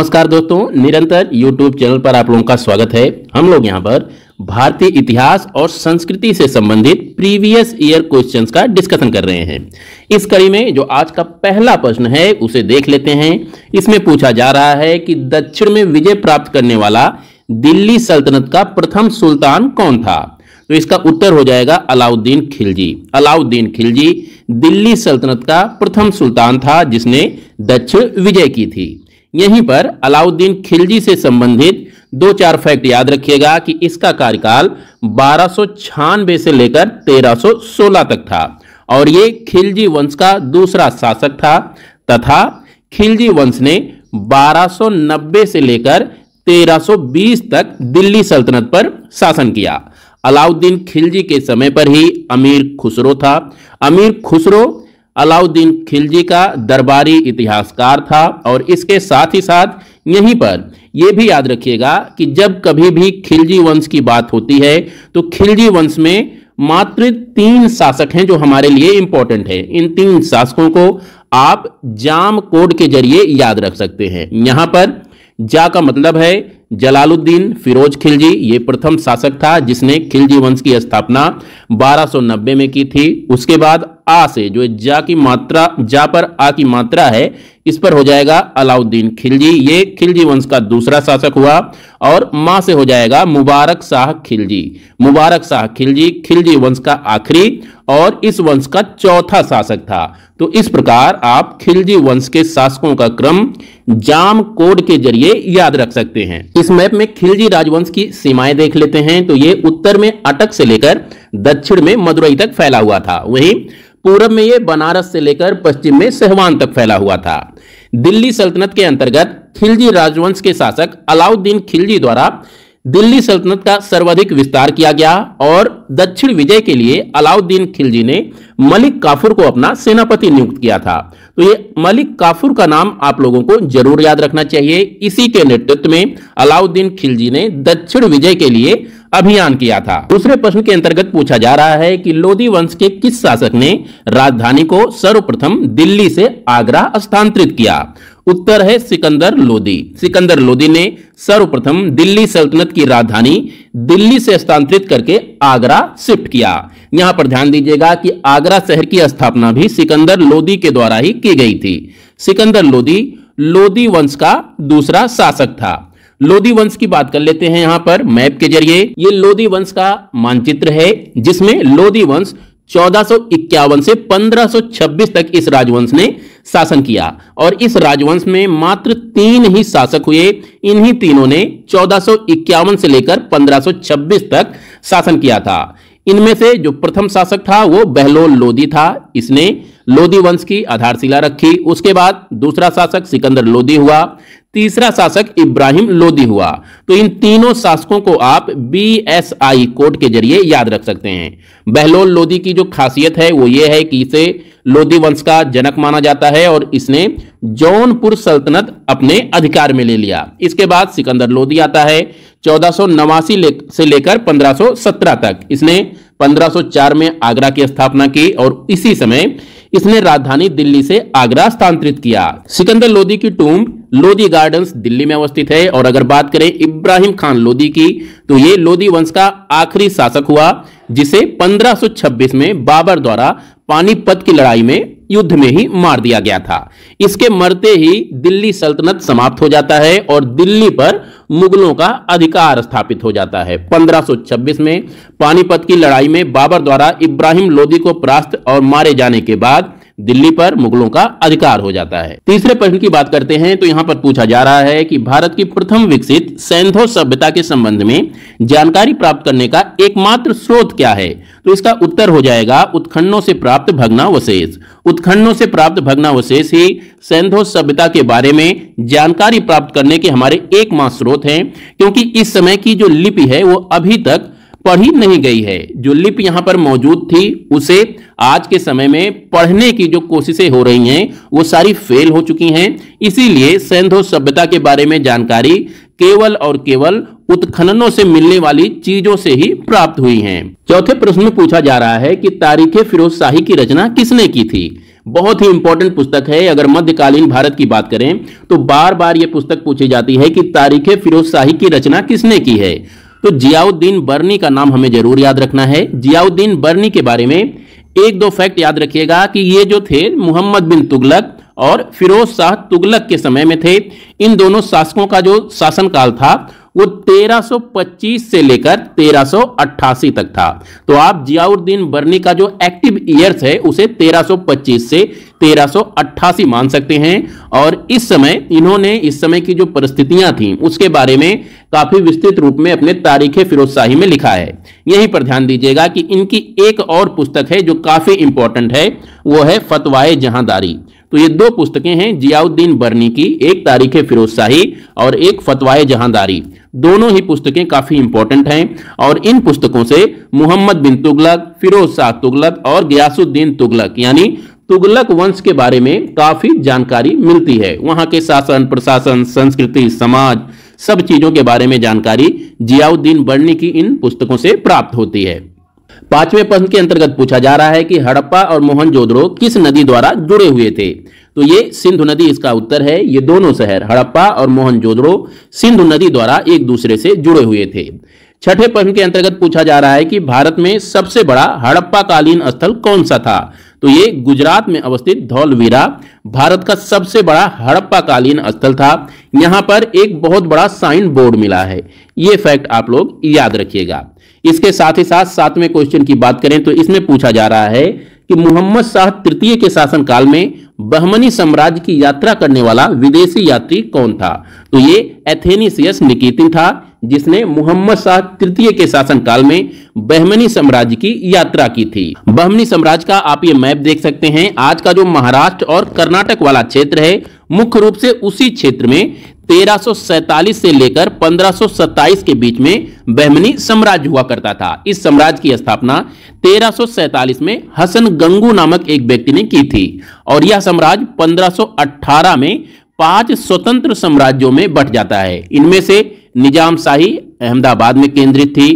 नमस्कार दोस्तों, निरंतर YouTube चैनल पर आप लोगों का स्वागत है। हम लोग यहाँ पर भारतीय इतिहास और संस्कृति से संबंधित प्रीवियस ईयर क्वेश्चंस का डिस्कशन कर रहे हैं। इस कड़ी में जो आज का पहला प्रश्न है उसे देख लेते हैं। इसमें पूछा जा रहा है कि दक्षिण में विजय प्राप्त करने वाला दिल्ली सल्तनत का प्रथम सुल्तान कौन था। तो इसका उत्तर हो जाएगा अलाउद्दीन खिलजी। अलाउद्दीन खिलजी दिल्ली सल्तनत का प्रथम सुल्तान था जिसने दक्षिण विजय की थी। यहीं पर अलाउद्दीन खिलजी से संबंधित 2-4 फैक्ट याद रखिएगा कि इसका कार्यकाल 1296 से लेकर 1316 तक था और ये खिलजी वंश का दूसरा शासक था तथा खिलजी वंश ने 1290 से लेकर 1320 तक दिल्ली सल्तनत पर शासन किया। अलाउद्दीन खिलजी के समय पर ही अमीर खुसरो था। अमीर खुसरो अलाउद्दीन खिलजी का दरबारी इतिहासकार था और इसके साथ ही साथ यहीं पर यह भी याद रखिएगा कि जब कभी भी खिलजी वंश की बात होती है तो खिलजी वंश में मात्र 3 शासक हैं जो हमारे लिए इंपॉर्टेंट है। इन 3 शासकों को आप जाम कोड के जरिए याद रख सकते हैं। यहां पर जा का मतलब है जलालुद्दीन फिरोज खिलजी, ये प्रथम शासक था जिसने खिलजी वंश की स्थापना 1290 में की थी। उसके बाद आ से जो जा की मात्रा, जा पर आ की मात्रा है, इस पर हो जाएगा अलाउद्दीन खिलजी, ये खिलजी वंश का दूसरा शासक हुआ। और मां से हो जाएगा मुबारक शाह खिलजी। मुबारक शाह खिलजी खिलजी वंश का आखिरी और इस वंश का चौथा शासक था। तो इस प्रकार आप खिलजी वंश के शासकों का क्रम जाम कोड के जरिए याद रख सकते हैं। इस मैप में खिलजी राजवंश की सीमाएं देख लेते हैं तो ये उत्तर में अटक से लेकर दक्षिण में मदुरई तक फैला हुआ था। वहीं पूरब में ये बनारस से लेकर पश्चिम में सहवान तक फैला हुआ था। दिल्ली सल्तनत के अंतर्गत खिलजी राजवंश के शासक अलाउद्दीन खिलजी द्वारा दिल्ली सल्तनत का सर्वाधिक विस्तार किया गया और दक्षिण विजय के लिए अलाउद्दीन खिलजी ने मलिक काफूर को अपना सेनापति नियुक्त किया था। तो ये मलिक काफूर का नाम आप लोगों को जरूर याद रखना चाहिए। इसी के नेतृत्व में अलाउद्दीन खिलजी ने दक्षिण विजय के लिए अभियान किया था। दूसरे प्रश्न के अंतर्गत पूछा जा रहा है कि लोदी वंश के किस शासक ने राजधानी को सर्वप्रथम दिल्ली से आगरा स्थानांतरित किया। उत्तर है सिकंदर लोदी। सिकंदर लोदी ने सर्वप्रथम दिल्ली सल्तनत की राजधानी दिल्ली से स्थानांतरित करके आगरा शिफ्ट किया। यहां पर ध्यान दीजिएगा कि आगरा शहर की स्थापना भी सिकंदर लोदी के द्वारा ही की गई थी। सिकंदर लोदी लोदी वंश का दूसरा शासक था। लोदी वंश की बात कर लेते हैं। यहां पर मैप के जरिए ये लोदी वंश का मानचित्र है जिसमें लोदी वंश 1451 से 1526 तक इस राजवंश ने शासन किया और इस राजवंश में मात्र 3 ही शासक हुए। इन्हीं तीनों ने 1451 से लेकर 1526 तक शासन किया था। इनमें से जो प्रथम शासक था वो बहलोल लोदी था। इसने लोदी वंश की आधारशिला रखी। उसके बाद दूसरा शासक सिकंदर लोदी हुआ, तीसरा शासक इब्राहिम लोदी हुआ। तो इन तीनों शासकों को आप BSI कोड के जरिए याद रख सकते हैं। बहलोल लोदी की जो खासियत है वो ये है कि इसे लोदी वंश का जनक माना जाता है और इसने जौनपुर सल्तनत अपने अधिकार में ले लिया। इसके बाद सिकंदर लोदी आता है 1489 से लेकर 1517 तक। इसने 1504 में आगरा की स्थापना की और इसी समय इसने राजधानी दिल्ली से आगरा स्थानांतरित किया। सिकंदर लोदी की टूम्ब लोदी गार्डन्स दिल्ली में अवस्थित है। और अगर बात करें इब्राहिम खान लोदी की तो ये लोदी वंश का आखिरी शासक हुआ जिसे 1526 में बाबर द्वारा पानीपत की लड़ाई में युद्ध में ही मार दिया गया था। इसके मरते ही दिल्ली सल्तनत समाप्त हो जाता है और दिल्ली पर मुगलों का अधिकार स्थापित हो जाता है। 1526 में पानीपत की लड़ाई में बाबर द्वारा इब्राहिम लोदी को परास्त और मारे जाने के बाद दिल्ली पर मुगलों का अधिकार हो जाता है। तीसरे प्रश्न की बात करते हैं तो यहां पर पूछा जा रहा है कि भारत की प्रथम विकसित सैंधो सभ्यता के संबंध में जानकारी प्राप्त करने का एकमात्र स्रोत क्या है। तो इसका उत्तर हो जाएगा उत्खननों से प्राप्त भग्नावशेष। उत्खननों से प्राप्त भग्नावशेष ही सैंधो सभ्यता के बारे में जानकारी प्राप्त करने के हमारे एकमात्र स्रोत हैं, क्योंकि इस समय की जो लिपि है वो अभी तक पढ़ी नहीं गई है। जो लिपि यहां पर मौजूद थी उसे आज के समय में पढ़ने की जो कोशिशें हो रही हैं वो सारी फेल हो चुकी हैं। इसीलिए सैंधो सभ्यता के बारे में जानकारी केवल और केवल उत्खननों से मिलने वाली चीजों से ही प्राप्त हुई हैं। चौथे प्रश्न में पूछा जा रहा है कि तारीखे फिरोज शाही की रचना किसने की थी। बहुत ही इंपॉर्टेंट पुस्तक है। अगर मध्यकालीन भारत की बात करें तो बार बार यह पुस्तक पूछी जाती है कि तारीख फिरोजशाही की रचना किसने की है। तो जियाउद्दीन बर्नी का नाम हमें जरूर याद रखना है। जियाउद्दीन बर्नी के बारे में एक दो फैक्ट याद रखिएगा कि ये जो थे मोहम्मद बिन तुगलक और फिरोज शाह तुगलक के समय में थे। इन दोनों शासकों का जो शासनकाल था वो 1325 से लेकर 1388 तक था। तो आप जियाउद्दीन बर्नी का जो एक्टिव ईयर्स है उसे 1325 से 1388 मान सकते हैं। और इस समय इन्होंने इस समय की जो परिस्थितियां थी उसके बारे में काफी विस्तृत रूप में अपने तारीखे फिरोजशाही में लिखा है। यहीं पर ध्यान दीजिएगा कि इनकी एक और पुस्तक है जो काफी इंपॉर्टेंट है, वो है फतवाए जहांदारी। तो ये दो पुस्तकें हैं जियाउद्दीन बर्नी की, एक तारीखे फिरोजशाही और एक फतवाए जहांदारी। दोनों ही पुस्तकें काफी इंपॉर्टेंट हैं और इन पुस्तकों से मोहम्मद बिन तुगलक, फिरोज शाह तुगलक और गियासुद्दीन तुगलक यानी तुगलक वंश के बारे में काफी जानकारी मिलती है। वहां के शासन, प्रशासन, संस्कृति, समाज, सब चीजों के बारे में जानकारी जियाउद्दीन बर्नी की इन पुस्तकों से प्राप्त होती है। पांचवें प्रश्न के अंतर्गत पूछा जा रहा है कि हड़प्पा और मोहनजोदड़ो किस नदी द्वारा जुड़े हुए थे। तो ये सिंधु नदी इसका उत्तर है। ये दोनों शहर हड़प्पा और मोहनजोदड़ो सिंधु नदी द्वारा एक दूसरे से जुड़े हुए थे। छठे प्रश्न के अंतर्गत पूछा जा रहा है कि भारत में सबसे बड़ा हड़प्पा कालीन स्थल कौन सा था। तो ये गुजरात में अवस्थित धौलवीरा भारत का सबसे बड़ा हड़प्पा कालीन स्थल था। यहां पर एक बहुत बड़ा साइन बोर्ड मिला है। ये फैक्ट आप लोग याद रखिएगा। इसके साथ ही साथ सातवें क्वेश्चन की बात करें तो इसमें पूछा जा रहा है कि मोहम्मद शाह तृतीय के शासनकाल में बहमनी साम्राज्य की यात्रा करने वाला विदेशी यात्री कौन था। तो ये एथेनिसियस निकेतिन था जिसने मोहम्मद शाह तृतीय के शासनकाल में बहमनी साम्राज्य की यात्रा की थी। बहमनी साम्राज्य का आप ये मैप देख सकते हैं। आज का जो महाराष्ट्र और कर्नाटक वाला क्षेत्र है मुख्य रूप से उसी क्षेत्र में 1347 से लेकर 1527 के बीच में बहमनी साम्राज्य हुआ करता था। इस साम्राज्य की स्थापना 1347 में हसन गंगू नामक एक व्यक्ति ने की थी और यह साम्राज्य 1518 में 5 स्वतंत्र साम्राज्यों में बंट जाता है। इनमें से निजाम शाही अहमदाबाद में केंद्रित थी,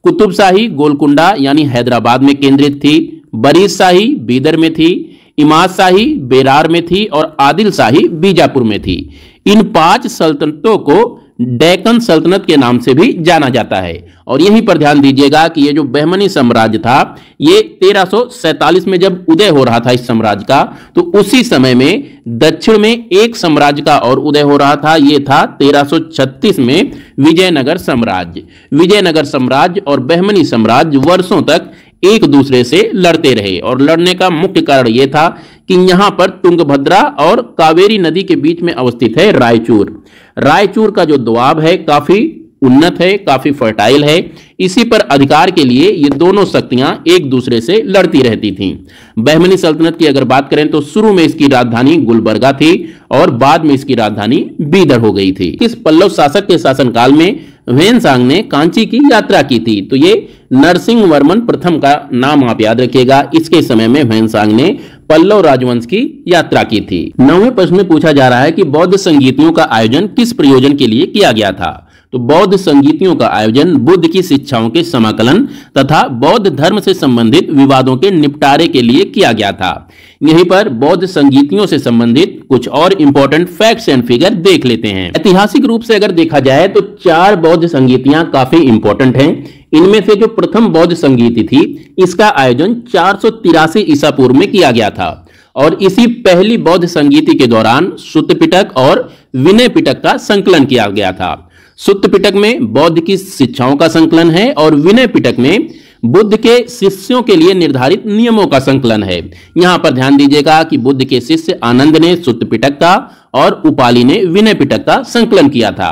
कुतुब शाही गोलकुंडा यानी हैदराबाद में केंद्रित थी, बरीद शाही बीदर में थी, इमाद शाही बेरार में थी और आदिल शाही बीजापुर में थी। इन 5 सल्तनतों को डेक्कन सल्तनत के नाम से भी जाना जाता है। और यहीं पर ध्यान दीजिएगा कि ये जो बहमनी साम्राज्य था ये 1347 में जब उदय हो रहा था इस साम्राज्य का, तो उसी समय में दक्षिण में एक साम्राज्य का और उदय हो रहा था। ये था 1336 में विजयनगर साम्राज्य। विजयनगर साम्राज्य और बहमनी साम्राज्य वर्षों तक एक दूसरे से लड़ते रहे और लड़ने का मुख्य कारण यह था कि यहां पर तुंगभद्रा और कावेरी नदी के बीच में अवस्थित है रायचूर। रायचूर का जो दोआब है काफी उन्नत है, काफी फर्टाइल है। इसी पर अधिकार के लिए ये दोनों शक्तियां एक दूसरे से लड़ती रहती थीं। बहमनी सल्तनत की अगर बात करें तो शुरू में इसकी राजधानी गुलबर्गा थी और बाद में इसकी राजधानी बीदर हो गई थी। इस पल्लव शासक के शासनकाल में ह्वेनसांग ने कांची की यात्रा की थी। तो ये नरसिंह वर्मन प्रथम का नाम आप याद रखिएगा। इसके समय में ह्वेनसांग ने पल्लव राजवंश की यात्रा की थी। 9वें प्रश्न में पूछा जा रहा है कि बौद्ध संगीतियों का आयोजन किस प्रयोजन के लिए किया गया था। तो बौद्ध संगीतियों का आयोजन बुद्ध की शिक्षाओं के समाकलन तथा बौद्ध धर्म से संबंधित विवादों के निपटारे के लिए किया गया था। यहीं पर बौद्ध संगीतियों से संबंधित कुछ और इंपॉर्टेंट फैक्ट्स एंड फिगर देख लेते हैं। ऐतिहासिक रूप से अगर देखा जाए तो 4 बौद्ध संगीतियां काफी इंपॉर्टेंट हैं। इनमें से जो प्रथम बौद्ध संगीति थी इसका आयोजन 483 ईसा पूर्व में किया गया था और इसी पहली बौद्ध संगीति के दौरान सुत्त पिटक और विनय पिटक का संकलन किया गया था। सुत्त पिटक में बौद्ध की शिक्षाओं का संकलन है और विनय पिटक में बुद्ध के शिष्यों के लिए निर्धारित नियमों का संकलन है। यहां पर ध्यान दीजिएगा कि बुद्ध के शिष्य आनंद ने सुत्त पिटक का और उपाली ने विनय पिटक का संकलन किया था।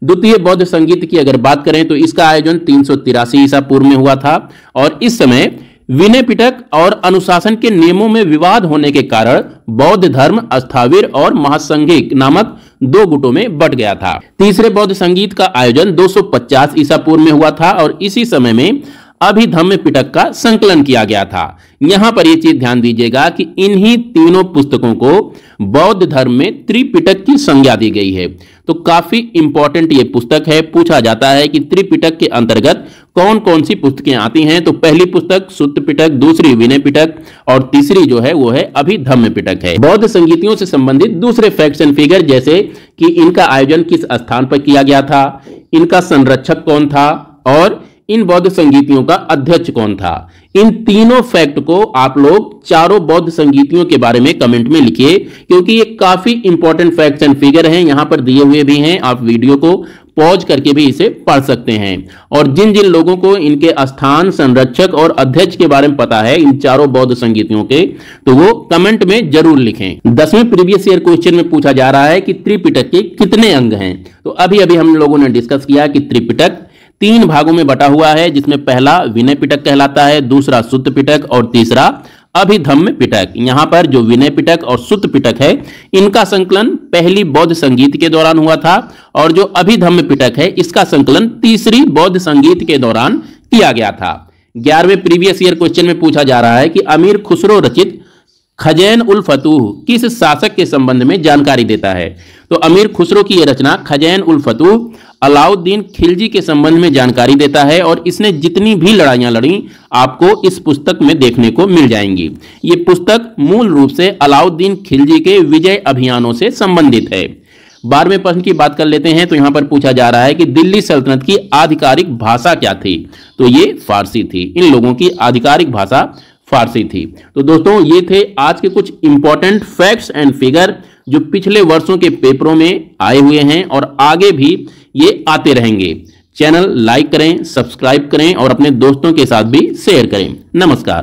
द्वितीय बौद्ध संगीत की अगर बात करें तो इसका आयोजन 383 ईसा पूर्व में हुआ था और इस समय विनय पिटक और अनुशासन के नियमों में विवाद होने के कारण बौद्ध धर्म अस्थाविर और महासंघिक नामक 2 गुटों में बंट गया था। तीसरे बौद्ध संगीत का आयोजन 250 ईसा पूर्व में हुआ था और इसी समय में अभिधम्म पिटक का संकलन किया गया था। यहां पर यह चीज ध्यान दीजिएगा कि इन्हीं तीनों पुस्तकों को बौद्ध धर्म में त्रिपिटक की संज्ञा दी गई है। तो काफी इंपॉर्टेंट ये पुस्तक है। पूछा जाता है कि त्रिपिटक के अंतर्गत कौन कौन सी पुस्तकें आती हैं। तो पहली पुस्तक सुत्त पिटक, दूसरी विनय पिटक और तीसरी जो है वो है अभिधम्म पिटक है। बौद्ध संगीतियों से संबंधित दूसरे फैक्ट्स एंड फिगर, जैसे कि इनका आयोजन किस स्थान पर किया गया था, इनका संरक्षक कौन था और इन बौद्ध संगीतियों का अध्यक्ष कौन था। इन तीनों फैक्ट को आप लोग चारों बौद्ध संगीतियों के बारे में कमेंट में लिखिए, क्योंकि ये काफी इंपॉर्टेंट फैक्ट्स एंड फिगर हैं। यहां पर दिए हुए भी हैं, आप वीडियो को पॉज करके भी इसे पढ़ सकते हैं। और जिन जिन लोगों को इनके स्थान, संरक्षक और अध्यक्ष के बारे में पता है इन चारों बौद्ध संगीतियों के, तो वो कमेंट में जरूर लिखें। 10वें प्रीवियस ईयर क्वेश्चन में पूछा जा रहा है कि त्रिपिटक के कितने अंग हैं। तो अभी अभी हम लोगों ने डिस्कस किया कि त्रिपिटक 3 भागों में बटा हुआ है, जिसमें पहला विनय पिटक कहलाता है, दूसरा सुत्त पिटक और तीसरा अभिधम्म पिटक। यहां पर जो विनय पिटक और सुत्त पिटक है इनका संकलन पहली बौद्ध संगीत के दौरान हुआ था, और जो अभिधम्म पिटक है इसका संकलन तीसरी बौद्ध संगीत के दौरान किया गया था। 11वें प्रीवियस ईयर क्वेश्चन में पूछा जा रहा है कि अमीर खुसरो रचित खजैन उल फतूह किस शासक के संबंध में जानकारी देता है। तो अमीर खुसरो की यह रचना खजैन उल फतूह अलाउद्दीन खिलजी के संबंध में जानकारी देता है, और इसने जितनी भी लड़ाइयां लड़ी आपको इस पुस्तक में देखने को मिल जाएंगी। ये पुस्तक मूल रूप से अलाउद्दीन खिलजी के विजय अभियानों से संबंधित है। 12वें प्रश्न की बात कर लेते हैं। तो यहां पर पूछा जा रहा है कि दिल्ली सल्तनत की आधिकारिक भाषा क्या थी। तो ये फारसी थी। इन लोगों की आधिकारिक भाषा फारसी थी। तो दोस्तों ये थे आज के कुछ इंपॉर्टेंट फैक्ट्स एंड फिगर जो पिछले वर्षों के पेपरों में आए हुए हैं और आगे भी ये आते रहेंगे। चैनल लाइक करें, सब्सक्राइब करें और अपने दोस्तों के साथ भी शेयर करें। नमस्कार।